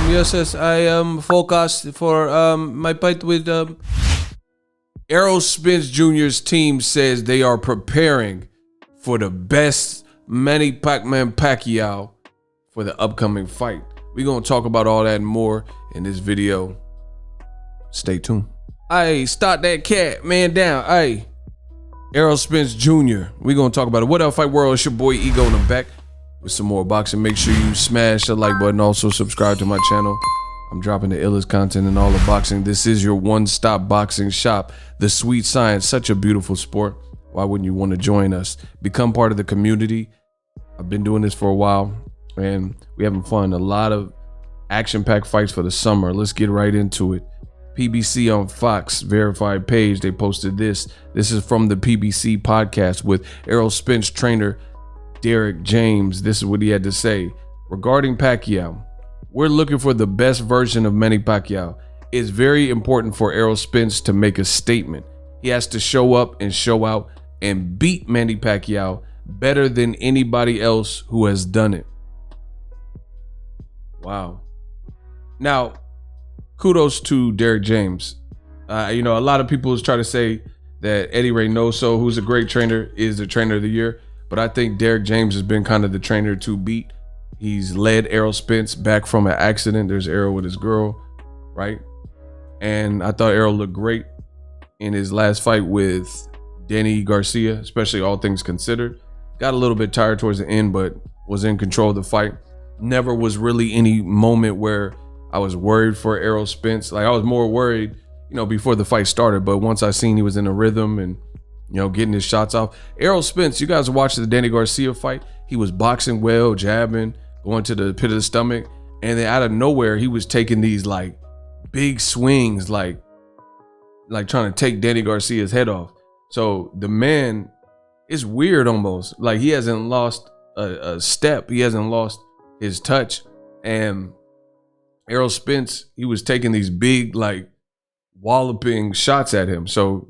Yes, I am focused for my fight with Errol Spence Jr.'s team says they are preparing for the best Manny Pacquiao for the upcoming fight. We're going to talk about all that and more in this video. Stay tuned. Hey, start that cat, man, down. Hey, Errol Spence Jr. We're going to talk about it. What up, Fight World? It's your boy Ego in the back with some more boxing. Make sure you smash the like button. Also subscribe to my channel. I'm dropping the illest content in all of boxing. This is your one-stop boxing shop. The sweet science, such a beautiful sport. Why wouldn't you want to join us? Become part of the community. I've been doing this for a while and we having fun. A lot of action-packed fights for the summer. Let's get right into it. PBC on Fox verified page. They posted this. This is from the PBC podcast with Errol Spence trainer Derrick James. This is what he had to say regarding Pacquiao. We're looking for the best version of Manny Pacquiao. It's very important for Errol Spence to make a statement. He has to show up and show out and beat Manny Pacquiao better than anybody else who has done it. Wow. Now, kudos to Derrick James. A lot of people try to say that Eddie Reynoso, who's a great trainer, is the trainer of the year. But I think Derrick James has been kind of the trainer to beat. He's led Errol Spence back from an accident. There's Errol with his girl, right? And I thought Errol looked great in his last fight with Danny Garcia, especially all things considered. Got a little bit tired towards the end, but was in control of the fight. Never was really any moment where I was worried for Errol Spence. Like, I was more worried, before the fight started. But once I seen he was in a rhythm and, getting his shots off. Errol Spence, you guys watched the Danny Garcia fight. He was boxing well, jabbing, going to the pit of the stomach. And then out of nowhere, he was taking these like big swings, like trying to take Danny Garcia's head off. So the man is weird almost. Like, he hasn't lost a step. He hasn't lost his touch. And Errol Spence, he was taking these big, like, walloping shots at him. So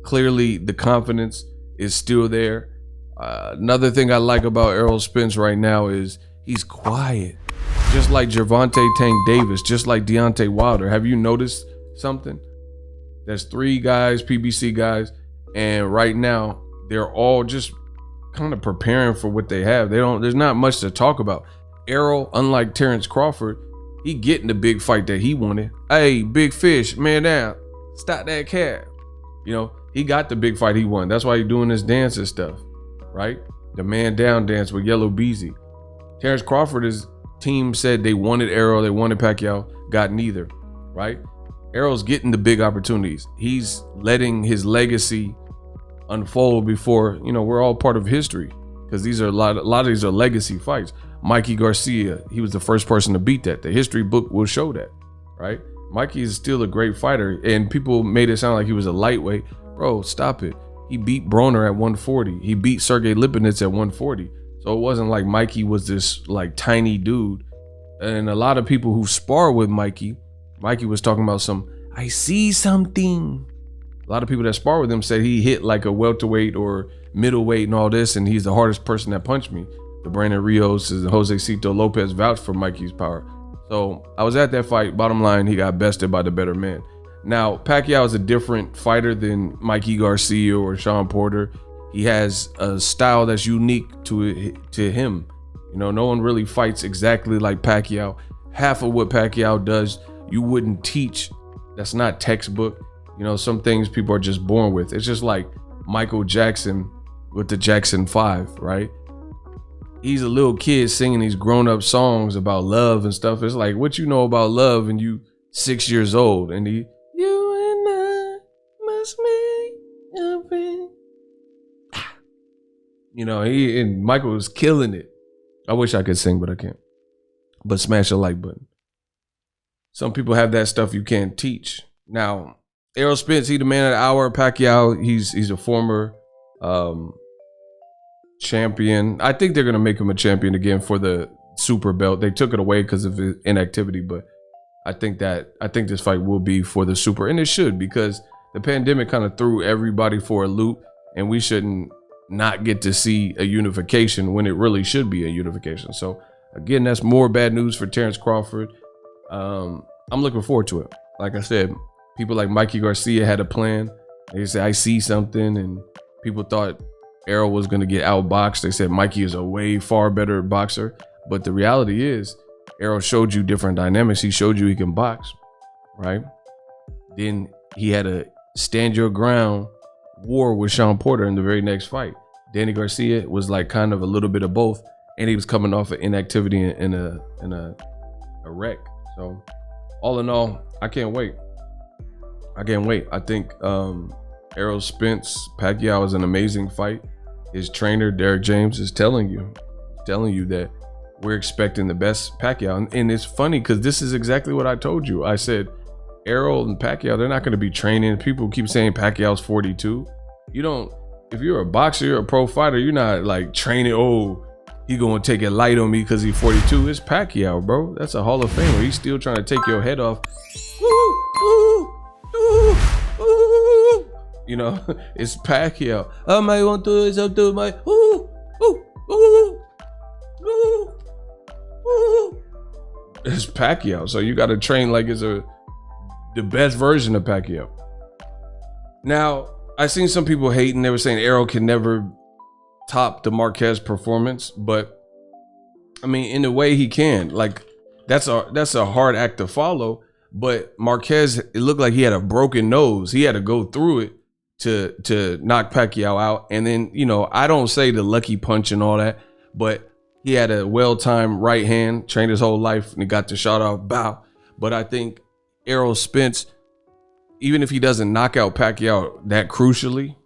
clearly the confidence is still there. Another thing I like about Errol Spence right now is he's quiet. Just like Gervonta Tank Davis, just like Deontay Wilder. Have you noticed something? There's 3 guys, PBC guys, and right now they're all just kind of preparing for what they have. There's not much to talk about. Errol, unlike Terrence Crawford, he getting the big fight that he wanted. Hey, big fish, man down. Stop that cat. He got the big fight he won. That's why he's doing this dance and stuff, right? The man down dance with Yellow Beezy. Terrence Crawford's team said they wanted Errol, they wanted Pacquiao, got neither, right? Errol's getting the big opportunities. He's letting his legacy unfold before, we're all part of history, because these are a lot of these are legacy fights. Mikey Garcia, he was the first person to beat that. The history book will show that, right? Mikey is still a great fighter, and people made it sound like he was a lightweight. Bro, stop it. He beat Broner at 140. He beat Sergey Lipinets at 140. So it wasn't like Mikey was this like tiny dude. And a lot of people who spar with Mikey was talking about I see something. A lot of people that spar with him said he hit like a welterweight or middleweight and all this, and he's the hardest person that punched me. The Brandon Rios and Jose Cito Lopez vouched for Mikey's power. So I was at that fight. Bottom line, he got bested by the better man. Now, Pacquiao is a different fighter than Mikey Garcia or Sean Porter. He has a style that's unique to him. No one really fights exactly like Pacquiao. Half of what Pacquiao does, you wouldn't teach. That's not textbook. Some things people are just born with. It's just like Michael Jackson with the Jackson 5, right? He's a little kid singing these grown-up songs about love and stuff. It's like, what you know about love and you 6 years old, and you and I must make a friend. He and Michael was killing it. I wish I could sing, but I can't. But smash the like button. Some people have that stuff you can't teach. Now, Errol Spence, he the man of the hour. Pacquiao, he's a former champion. I think they're gonna make him a champion again for the super belt. They took it away because of his inactivity, but I think this fight will be for the super, and it should, because the pandemic kind of threw everybody for a loop, and we shouldn't not get to see a unification when it really should be a unification. So again, that's more bad news for Terrence Crawford. I'm looking forward to it. Like I said, people like Mikey Garcia had a plan. They said, I see something, and people thought Errol was going to get outboxed. They said Mikey is a way far better boxer. But the reality is, Errol showed you different dynamics. He showed you he can box, right? Then he had a stand your ground war with Sean Porter in the very next fight. Danny Garcia was like kind of a little bit of both, and he was coming off of inactivity in a wreck. So all in all, I can't wait. I think Errol Spence Pacquiao is an amazing fight. His trainer Derrick James is telling you that we're expecting the best Pacquiao. And it's funny because this is exactly what I told you. I said Errol and Pacquiao, they're not going to be training. People keep saying Pacquiao's 42. You don't, if you're a boxer, you're a pro fighter, you're not like training, oh, he gonna take it light on me because he's 42. It's Pacquiao, bro. That's a Hall of Famer. He's still trying to take your head off. You know, it's Pacquiao. I might want to do something, my it's Pacquiao. So you got to train like it's the best version of Pacquiao. Now, I seen some people hating. They were saying Errol can never top the Marquez performance, but I mean, in a way he can. Like that's a hard act to follow. But Marquez, it looked like he had a broken nose. He had to go through it to knock Pacquiao out. And then, you know, I don't say the lucky punch and all that, but he had a well-timed right hand, trained his whole life, and he got the shot off, bow. But I think Errol Spence, even if he doesn't knock out Pacquiao that crucially,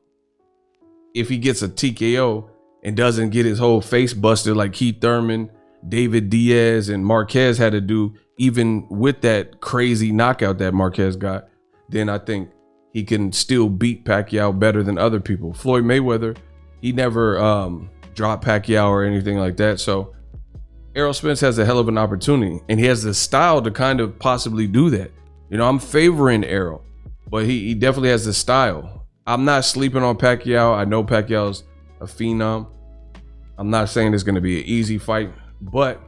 if he gets a TKO and doesn't get his whole face busted like Keith Thurman, David Diaz, and Marquez had to do, even with that crazy knockout that Marquez got, then I think he can still beat Pacquiao better than other people. Floyd Mayweather, he never dropped Pacquiao or anything like that. So Errol Spence has a hell of an opportunity, and he has the style to kind of possibly do that. You know, I'm favoring Errol, but he definitely has the style. I'm not sleeping on Pacquiao. I know Pacquiao's a phenom. I'm not saying it's going to be an easy fight, but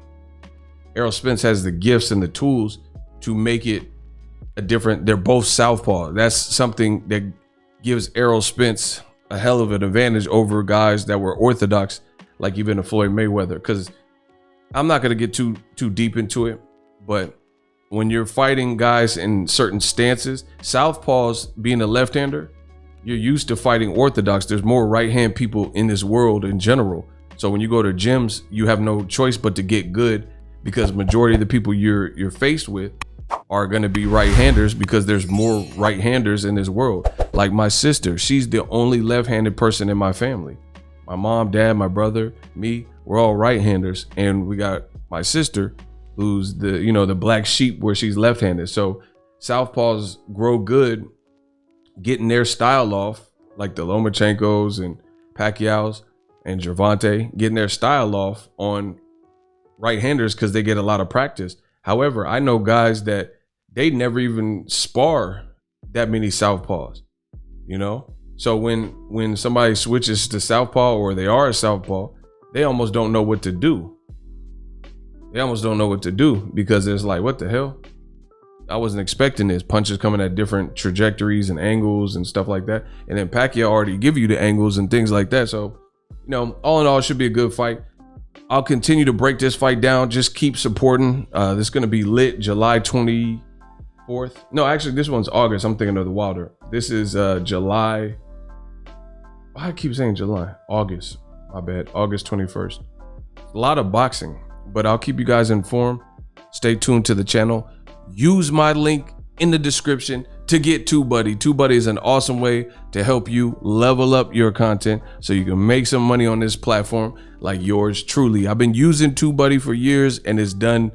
Errol Spence has the gifts and the tools to make it a different. They're both southpaw. That's something that gives Errol Spence a hell of an advantage over guys that were orthodox, like even a Floyd Mayweather. Because I'm not going to get too deep into it, but when you're fighting guys in certain stances, southpaws, being a left-hander, you're used to fighting orthodox. There's more right-hand people in this world in general. So when you go to gyms, you have no choice but to get good, because majority of the people you're faced with are going to be right-handers, because there's more right-handers in this world. Like my sister, she's the only left-handed person in my family. My mom, dad, my brother, me, we're all right-handers, and we got my sister who's the black sheep where she's left-handed. So southpaws grow good getting their style off, like the Lomachenkos and Pacquiaos and Gervonta, getting their style off on right-handers because they get a lot of practice. However, I know guys that they never even spar that many southpaws, you know? So when somebody switches to southpaw, or they are a southpaw, they almost don't know what to do. They almost don't know what to do, because it's like, what the hell? I wasn't expecting this. Punches coming at different trajectories and angles and stuff like that. And then Pacquiao already give you the angles and things like that. So, you know, all in all, it should be a good fight. I'll continue to break this fight down. Just keep supporting. This is going to be lit July 24th. No, actually, this one's August. I'm thinking of the Wilder. This is July. I keep saying July. August. My bad. August 21st. A lot of boxing, but I'll keep you guys informed. Stay tuned to the channel. Use my link in the description to get TUBEBUDDY. TUBEBUDDY is an awesome way to help you level up your content so you can make some money on this platform like yours truly. I've been using TUBEBUDDY for years, and it's done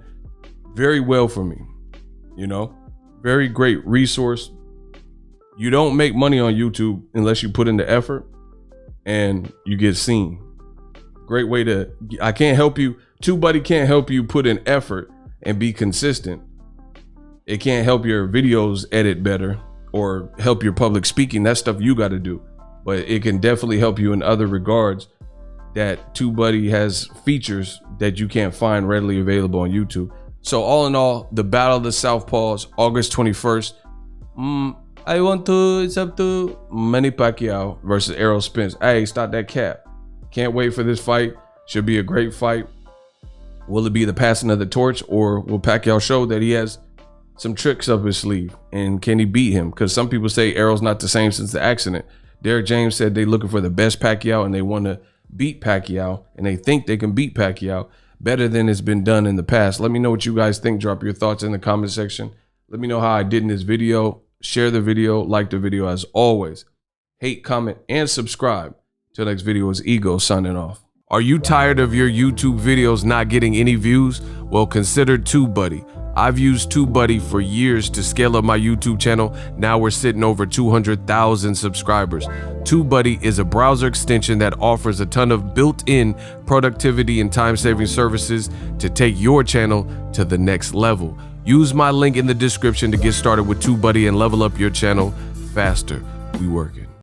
very well for me. You know, very great resource. You don't make money on YouTube unless you put in the effort and you get seen. Great way to, I can't help you. TUBEBUDDY can't help you put in effort and be consistent. It can't help your videos edit better or help your public speaking. That's stuff you got to do. But it can definitely help you in other regards. That TUBEBUDDY has features that you can't find readily available on YouTube. So all in all, the Battle of the Southpaws, August 21st. It's up to Manny Pacquiao versus Errol Spence. Hey, stop that cap. Can't wait for this fight. Should be a great fight. Will it be the passing of the torch, or will Pacquiao show that he has some tricks up his sleeve? And can he beat him? Because some people say Errol's not the same since the accident. Derrick James said they're looking for the best Pacquiao and they want to beat Pacquiao, and they think they can beat Pacquiao better than it's been done in the past. Let me know what you guys think. Drop your thoughts in the comment section. Let me know how I did in this video. Share the video, like the video as always. Hate, comment, and subscribe. Till next video is Ego signing off. Are you tired of your YouTube videos not getting any views? Well, consider TubeBuddy. I've used TubeBuddy for years to scale up my YouTube channel. Now we're sitting over 200,000 subscribers. TubeBuddy is a browser extension that offers a ton of built-in productivity and time-saving services to take your channel to the next level. Use my link in the description to get started with TubeBuddy and level up your channel faster. We working.